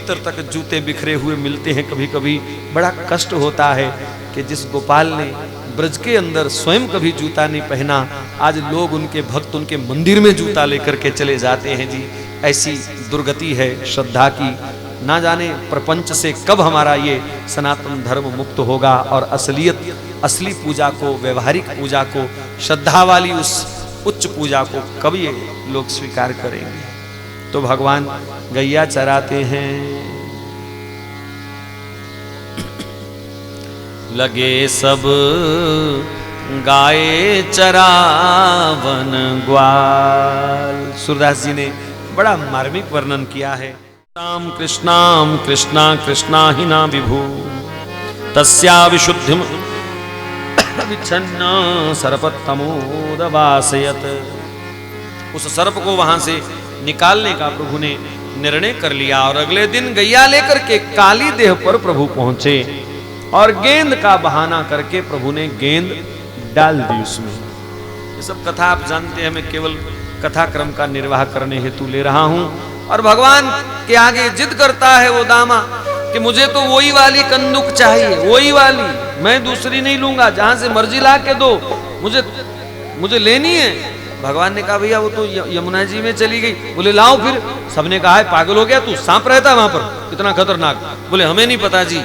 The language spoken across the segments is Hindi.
भीतर तक जूते बिखरे हुए मिलते हैं। कभी कभी बड़ा कष्ट होता है कि जिस गोपाल ने ब्रज के अंदर स्वयं कभी जूता नहीं पहना, आज लोग उनके भक्त उनके मंदिर में जूता लेकर के चले जाते हैं जी। ऐसी दुर्गति है श्रद्धा की। ना जाने प्रपंच से कब हमारा ये सनातन धर्म मुक्त होगा और असली पूजा को, व्यवहारिक पूजा को, श्रद्धा वाली उस उच्च पूजा को कब ये लोग स्वीकार करेंगे। तो भगवान गैया चराते हैं। लगे सब गाय चरावन ग्वाल। सूरदास जी ने बड़ा मार्मिक वर्णन किया है। राम कृष्णाम कृष्णा कृष्णा ही ना विभू तस्या विशुद्धिम विच्छन्ना सर्पतमोदवासयत। उस सर्प को वहां से निकालने का प्रभु ने निर्णय कर लिया और अगले दिन गैया लेकर के काली देह पर प्रभु पहुंचे और गेंद का बहाना करके प्रभु ने गेंद डाल दी उसमें। ये सब कथा आप जानते हैं, मैं केवल कथा क्रम का निर्वाह करने हेतु ले रहा हूं। और भगवान के आगे जिद करता है वो दामा कि मुझे तो वही वाली कंदुक चाहिए, वही वाली, मैं दूसरी नहीं लूंगा, जहां से मर्जी ला के दो, मुझे लेनी है। भगवान ने कहा भैया वो तो यमुना जी में चली गई। बोले लाओ फिर। सबने कहा है पागल हो गया तू, सांप रहता वहां पर इतना खतरनाक। बोले हमें नहीं पता जी।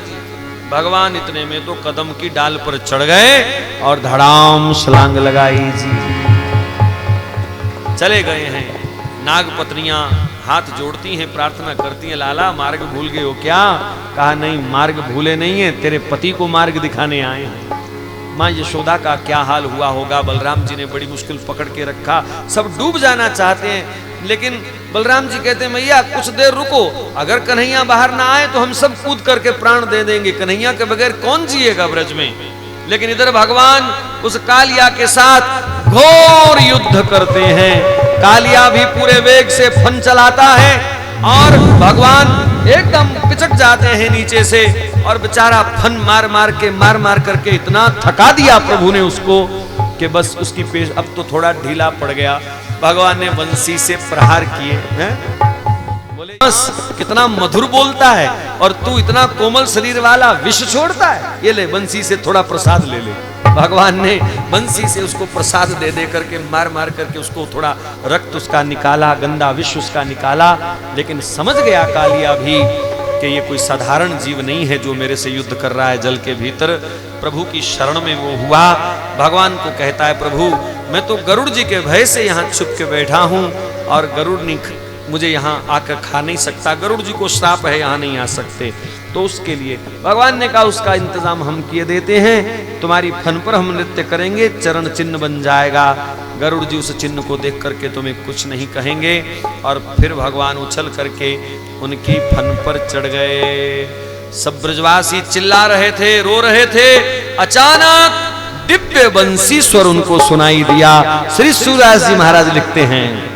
भगवान इतने में तो कदम की डाल पर चढ़ गए और धड़ाम छलांग लगाई जी। चले गए हैं। नाग पत्नियां हाथ जोड़ती हैं, प्रार्थना करती हैं, लाला मार्ग भूल गए हो क्या? कहा नहीं, मार्ग भूले नहीं है, तेरे पति को मार्ग दिखाने आए हैं। माँ यशोदा का क्या हाल हुआ होगा। बलराम जी ने बड़ी मुश्किल पकड़ के रखा। सब डूब जाना चाहते हैं, लेकिन बलराम जी कहते हैं मैया कुछ देर रुको, अगर कन्हैया बाहर ना आए तो हम सब कूद करके प्राण दे देंगे। कन्हैया के बगैर कौन जिएगा ब्रज में। लेकिन इधर भगवान उस कालिया के साथ घोर युद्ध करते हैं। कालिया भी पूरे वेग से फन चलाता है और भगवान एकदम पिचक जाते हैं नीचे से और बेचारा फन मार मार करके इतना थका दिया प्रभु ने उसको कि बस उसकी पेश अब तो थोड़ा ढीला पड़ गया। भगवान ने बंसी से प्रहार किए हैं। बोले बस कितना मधुर बोलता है और तू इतना कोमल शरीर वाला विष छोड़ता है, ये ले बंसी से थोड़ा प्रसाद ले ले। भगवान ने बंसी से उसको प्रसाद दे दे करके मार करके उसको थोड़ा रक्त उसका निकाला, गंदा विष उसका निकाला। लेकिन समझ गया कालिया भी कि ये कोई साधारण जीव नहीं है जो मेरे से युद्ध कर रहा है जल के भीतर। प्रभु की शरण में वो हुआ। भगवान को कहता है प्रभु मैं तो गरुड़ जी के भय से यहाँ छुप के बैठा हूँ और गरुड़ मुझे यहाँ आकर खा नहीं सकता, गरुड़ जी को श्राप है यहाँ नहीं आ सकते। तो उसके लिए भगवान ने कहा उसका इंतजाम हम किए देते हैं, तुम्हारी फन पर हम नृत्य करेंगे, चरण चिन्ह बन जाएगा। गरुड़ जी उस चिन्ह को देख करके तुम्हें कुछ नहीं कहेंगे। और फिर भगवान उछल करके उनकी फन पर चढ़ गए। सब ब्रजवासी चिल्ला रहे थे, रो रहे थे। अचानक दिव्य बंसी स्वर उनको सुनाई दिया। श्री सूरदास जी महाराज लिखते हैं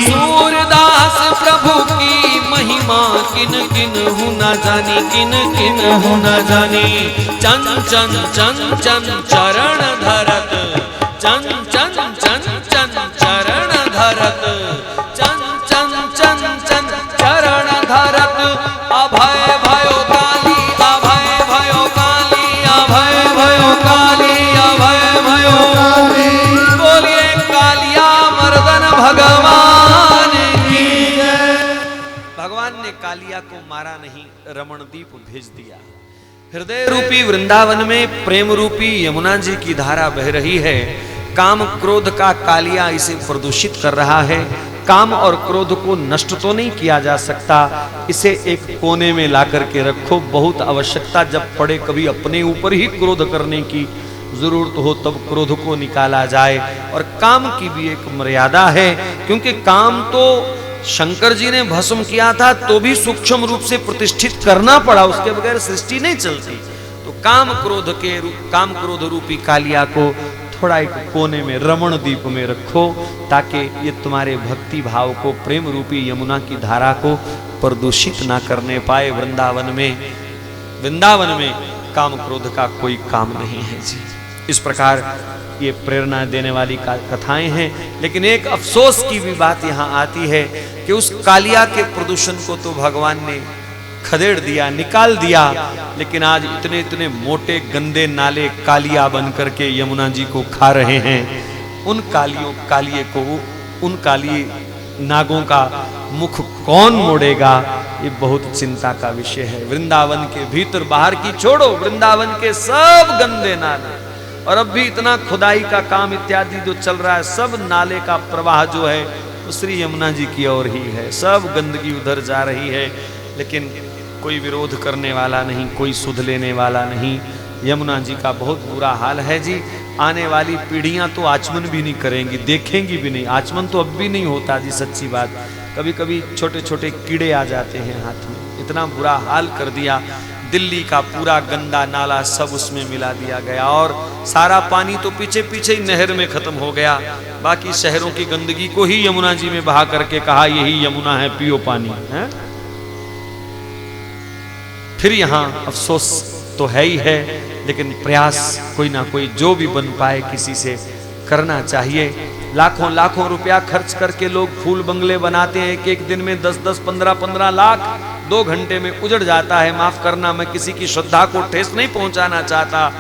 सूरदास प्रभु की महिमा किन किन हूँ न जानी, किन किन हूँ न जानी। चन चन चन चन चरण धरत, चन चन चन चन चरण धरत, चन चन चन चन चरण धरत। अभय भयो काली, अभय भयो काली, अभय भयो काली, अभय भयो काली। बोलिए कालिया मर्दन भगवान भगवान ने कालिया को मारा नहीं, रमणदीप भेज दिया। हृदय रूपी वृंदावन में प्रेम रूपी यमुना जी की धारा बह रही है। काम क्रोध का कालिया इसे प्रदूषित कर रहा है। काम और क्रोध को नष्ट तो नहीं किया जा सकता, इसे एक कोने में ला करके रखो। बहुत आवश्यकता जब पड़े, कभी अपने ऊपर ही क्रोध करने की जरूरत हो, तब क्रोध को निकाला जाए। और काम की भी एक मर्यादा है, क्योंकि काम तो शंकर जी ने भस्म किया था तो भी सूक्ष्म रूप से प्रतिष्ठित करना पड़ा, उसके बगैर सृष्टि नहीं चलती। तो काम क्रोध रूपी कालिया को थोड़ा एक कोने में रमण दीप में रखो, ताकि ये तुम्हारे भक्ति भाव को, प्रेम रूपी यमुना की धारा को प्रदूषित ना करने पाए। वृंदावन में काम क्रोध का कोई काम नहीं है जी। इस प्रकार ये प्रेरणा देने वाली कथाएं हैं। लेकिन एक अफसोस की भी बात यहाँ आती है कि उस कालिया के प्रदूषण को तो भगवान ने खदेड़ दिया, निकाल दिया, लेकिन आज इतने इतने मोटे गंदे नाले कालिया बन करके यमुना जी को खा रहे हैं। उन कालिए नागों का मुख कौन मोड़ेगा, ये बहुत चिंता का विषय है। वृंदावन के भीतर बाहर की छोड़ो, वृंदावन के सब गंदे नाले, और अब भी इतना खुदाई का काम इत्यादि जो चल रहा है, सब नाले का प्रवाह जो है वो श्री यमुना जी की ओर ही है। सब गंदगी उधर जा रही है, लेकिन कोई विरोध करने वाला नहीं, कोई सुध लेने वाला नहीं। यमुना जी का बहुत बुरा हाल है जी। आने वाली पीढ़ियां तो आचमन भी नहीं करेंगी, देखेंगी भी नहीं। आचमन तो अब भी नहीं होता जी, सच्ची बात। कभी कभी छोटे छोटे कीड़े आ जाते हैं हाथ में। इतना बुरा हाल कर दिया। दिल्ली का पूरा गंदा नाला सब उसमें मिला दिया गया, और सारा पानी तो पीछे पीछे ही नहर में खत्म हो गया। बाकी शहरों की गंदगी को ही यमुना जी में बहा करके कहा यही यमुना है, पियो पानी है। फिर यहाँ अफसोस तो है ही है, लेकिन प्रयास कोई ना कोई जो भी बन पाए किसी से करना चाहिए। लाखों लाखों रुपया खर्च करके लोग फूल बंगले बनाते हैं, एक एक दिन में 10-10, 15-15 लाख 2 घंटे में उजड़ जाता है। माफ करना, मैं किसी की श्रद्धा को ठेस नहीं पहुंचाना चाहता,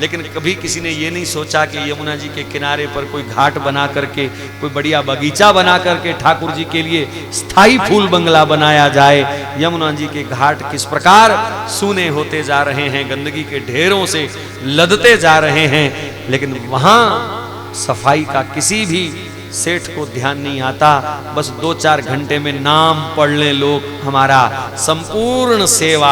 लेकिन कभी किसी ने ये नहीं सोचा कि यमुना जी के किनारे पर कोई घाट बना करके, कोई बढ़िया बगीचा बना करके ठाकुर जी के लिए स्थायी फूल बंगला बनाया जाए। यमुना जी के घाट किस प्रकार सूने होते जा रहे हैं, गंदगी के ढेरों से लदते जा रहे हैं, लेकिन वहां सफाई का किसी भी सेठ को ध्यान नहीं आता। बस 2-4 घंटे में नाम पढ़ ले लोग, हमारा संपूर्ण सेवा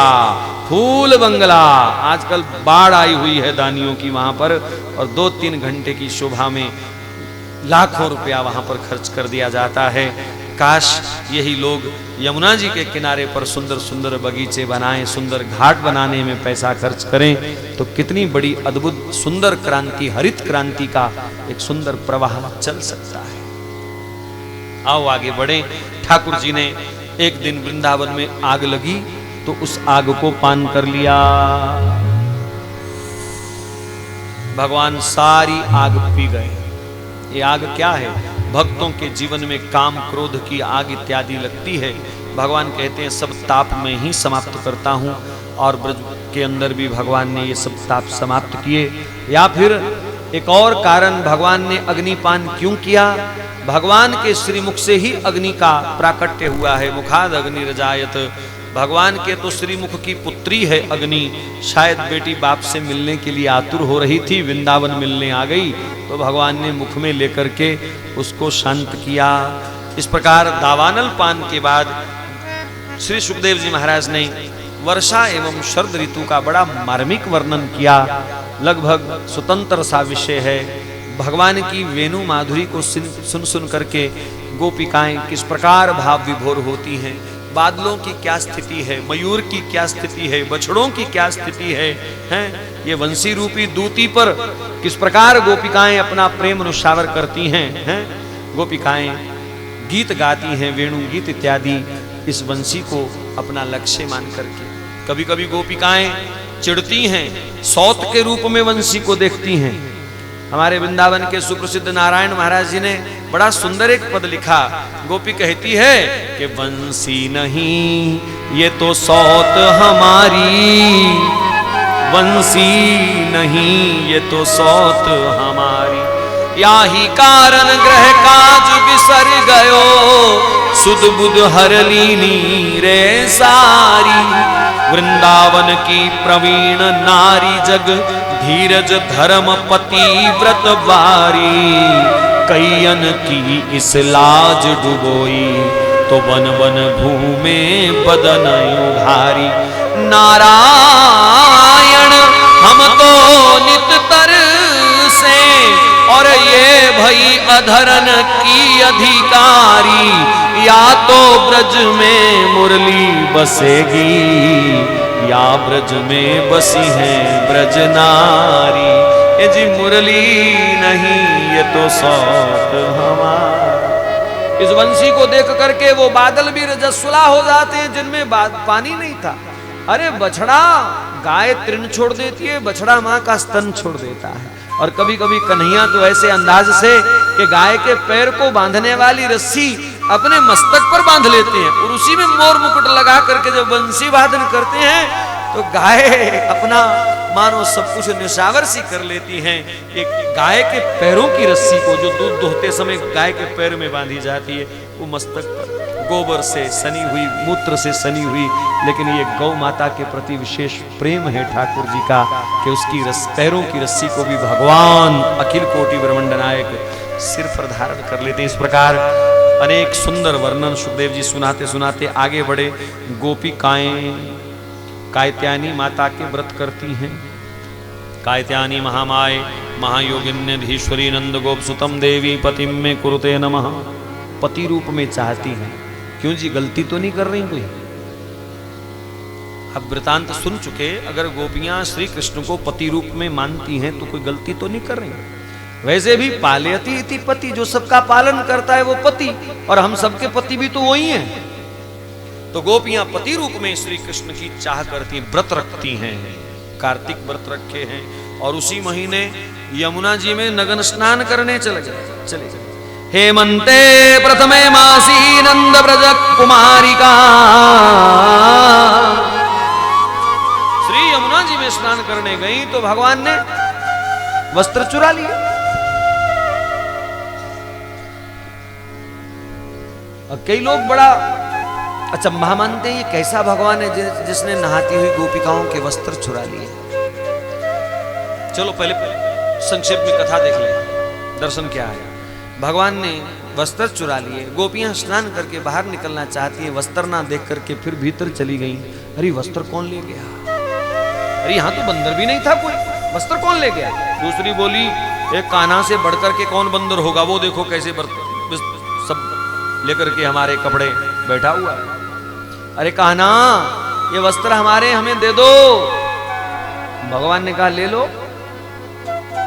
फूल बंगला। आजकल बाढ़ आई हुई है दानियों की वहां पर, और 2-3 घंटे की शोभा में लाखों रुपया वहां पर खर्च कर दिया जाता है। काश यही लोग यमुना जी के किनारे पर सुंदर सुंदर बगीचे बनाएं, सुंदर घाट बनाने में पैसा खर्च करें, तो कितनी बड़ी अद्भुत सुंदर क्रांति, हरित क्रांति का एक सुंदर प्रवाह चल सकता है। आओ आगे बढ़े। ठाकुर जी ने एक दिन वृंदावन में आग लगी तो उस आग को पान कर लिया। भगवान सारी आग पी गए। ये आग क्या है? भक्तों के जीवन में काम क्रोध की आग इत्यादि लगती है। भगवान कहते हैं सब ताप में ही समाप्त करता हूं, और ब्रज के अंदर भी भगवान ने ये सब ताप समाप्त किए। या फिर एक और कारण, भगवान ने अग्निपान क्यों किया? भगवान के श्रीमुख से ही अग्नि का प्राकट्य हुआ है। मुखाद अग्नि रजायत, भगवान के तो श्रीमुख की पुत्री है अग्नि। शायद बेटी बाप से मिलने के लिए आतुर हो रही थी, वृंदावन मिलने आ गई, तो भगवान ने मुख में लेकर के उसको शांत किया। इस प्रकार दावानल पान के बाद श्री सुखदेव जी महाराज ने वर्षा एवं शरद ऋतु का बड़ा मार्मिक वर्णन किया। लगभग स्वतंत्र सा विषय है। भगवान की वेणु माधुरी को सुन सुन करके गोपिकाएं किस प्रकार भाव विभोर होती हैं। बादलों की क्या स्थिति है, मयूर की क्या स्थिति है, बछड़ों की क्या स्थिति है, हैं? ये वंशी रूपी दूती पर किस प्रकार गोपिकाएं अपना प्रेम अनुसावर करती हैं, हैं? गोपिकाएं गीत गाती हैं, वेणु गीत इत्यादि, इस वंशी को अपना लक्ष्य मान करके। कभी कभी गोपिकाएं चिढ़ती हैं, सौत के रूप में वंशी को देखती हैं। हमारे वृंदावन के सुप्रसिद्ध नारायण महाराज जी ने बड़ा सुंदर एक पद लिखा। गोपी कहती है कि वंशी नहीं ये तो सौत हमारी, वंशी नहीं ये तो सौत हमारी। याही कारण ग्रह काज बिसर गयो, सुध बुध हर लीनी रे सारी। वृंदावन की प्रवीण नारी जग धीरज धर्म पति व्रत वारी। कैयन की इस लाज डुबोई तो वन वन घूमे बदन उघारी। नारायण हम तो नित तर से और ये भई अधरन की अधिकारी। या तो ब्रज में मुरली बसेगी या ब्रज में बसी है ब्रज नारी। ये जी मुरली नहीं ये तो सौत हमारा। इस वंशी को देख करके वो बादल भी रजस्वला हो जाते हैं जिनमें पानी नहीं था। अरे बछड़ा, गाय तृण छोड़ देती है, बछड़ा माँ का स्तन छोड़ देता है। और कभी कभी कन्हैया तो ऐसे अंदाज से कि गाय के पैर को बांधने वाली रस्सी अपने मस्तक पर बांध लेते हैं और उसी में मोर मुकुट लगा करके जब बंसी वादन करते हैं तो गाय अपना मानो सब कुछ निशावर सी कर लेती हैं। कि गाय के पैरों की रस्सी को जो दूध दोहते समय गाय के पैर में बांधी जाती है वो मस्तक पर गोबर से सनी हुई, मूत्र से सनी हुई। लेकिन ये गौ माता के प्रति विशेष प्रेम है ठाकुर जी का कि उसकी पैरों की रस्सी को भी भगवान अखिल कोटि ब्रह्मांड नायक सिर पर धारण कर लेते हैं। इस प्रकार अनेक सुंदर वर्णन सुखदेव जी सुनाते सुनाते आगे बढ़े। गोपिकाएं कात्यायनी माता के व्रत करती हैं। कात्यायनी महामाय महायोगिन्य धीश्वरी नंद गोप सुतम देवी पतिम में कुरुते नमः। पति रूप में चाहती हैं। क्यों जी, गलती तो नहीं कर रही कोई? अब वृतांत सुन चुके, अगर गोपियां श्री कृष्ण को पति रूप में मानती हैं तो कोई गलती तो नहीं कर रही। वैसे भी पालयति इति पति, जो सबका पालन करता है वो पति, और हम सबके पति भी तो वही हैं। तो गोपियां पति रूप में श्री कृष्ण की चाह करती हैं, व्रत रखती हैं। कार्तिक व्रत रखे हैं और उसी महीने यमुना जी में नगन स्नान करने चले गए। हेमंते प्रथमे मासी नंद ब्रज कुमारिका। श्री यमुना जी में स्नान करने गई तो भगवान ने वस्त्र चुरा लिए। और कई लोग बड़ा अचंभा मानते हैं, ये कैसा भगवान है जिसने नहाती हुई गोपिकाओं के वस्त्र चुरा लिए। चलो पहले संक्षेप में कथा देख लें, दर्शन क्या है। भगवान ने वस्त्र चुरा लिए। गोपियां स्नान करके बाहर निकलना चाहती हैं, वस्त्र ना देख करके फिर भीतर चली गई। अरे वस्त्र कौन ले गया? अरे यहाँ तो बंदर भी नहीं था कोई, वस्त्र कौन ले गया? दूसरी बोली, एक कान्हा से बढ़कर के कौन बंदर होगा, वो देखो कैसे सब लेकर के हमारे कपड़े बैठा हुआ है। अरे कान्हा, ये वस्त्र हमारे, हमें दे दो। भगवान ने कहा ले लो,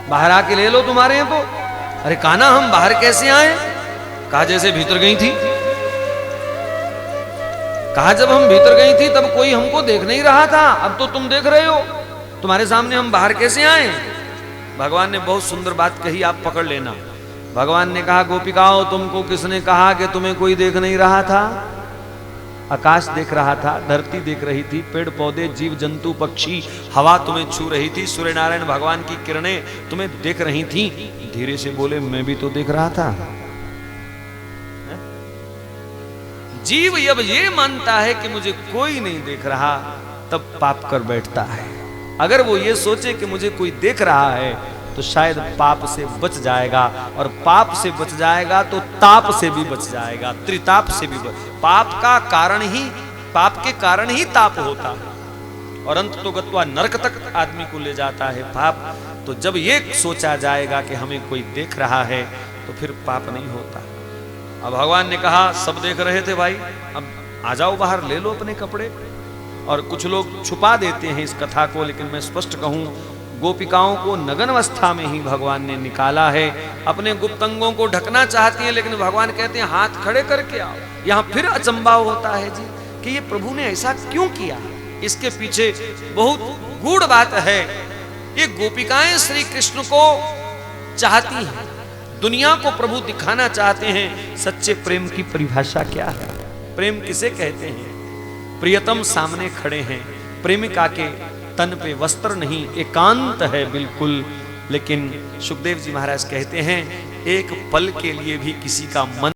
बाहर आके ले लो, तुम्हारे हैं तो। अरे कान्हा, हम बाहर कैसे आए? कहा जैसे भीतर गई थी। कहा जब हम भीतर गई थी तब कोई हमको देख नहीं रहा था, अब तो तुम देख रहे हो, तुम्हारे सामने हम बाहर कैसे आए? भगवान ने बहुत सुंदर बात कही, आप पकड़ लेना। भगवान ने कहा गोपिकाओं, तुमको किसने कहा कि तुम्हें कोई देख नहीं रहा था? आकाश देख रहा था, धरती देख रही थी, पेड़ पौधे जीव जंतु पक्षी, हवा तुम्हें छू रही थी, सूर्य नारायण भगवान की किरणें तुम्हें देख रही थी। धीरे से बोले, मैं भी तो देख रहा था। जीव जब ये मानता है कि मुझे कोई नहीं देख रहा तब पाप कर बैठता है। अगर वो ये सोचे कि मुझे कोई देख रहा है तो शायद पाप से बच जाएगा, और पाप से बच जाएगा तो ताप से भी बच जाएगा, त्रिताप से भी पाप के कारण ही ताप होता है और अंत तो गत्वा नरक तक आदमी को ले जाता है पाप। तो जब ये सोचा जाएगा कि हमें कोई देख रहा है तो फिर पाप नहीं होता। अब भगवान ने कहा सब देख रहे थे भाई, अब आ जाओ बाहर, ले लो अपने कपड़े। और कुछ लोग छुपा देते हैं इस कथा को, लेकिन मैं स्पष्ट कहूं, गोपिकाओं को नगन अवस्था में ही भगवान ने निकाला है। अपने गुप्त अंगों को ढकना चाहती हैं, लेकिन भगवान कहते हैं हाथ खड़े करके आओ। यहाँ फिर अचंभा होता है जी कि ये प्रभु ने ऐसा क्यों किया। इसके पीछे बहुत गूढ़ बात है। ये गोपिकाएं श्री कृष्ण को चाहती हैं, दुनिया को प्रभु दिखाना चाहते हैं। सच्चे प्रेम की परिभाषा क्या है? प्रेम किसे कहते हैं? प्रियतम सामने खड़े हैं, प्रेमिका के तन पे वस्त्र नहीं, एकांत है बिल्कुल। लेकिन सुखदेव जी महाराज कहते हैं एक पल के लिए भी किसी का मन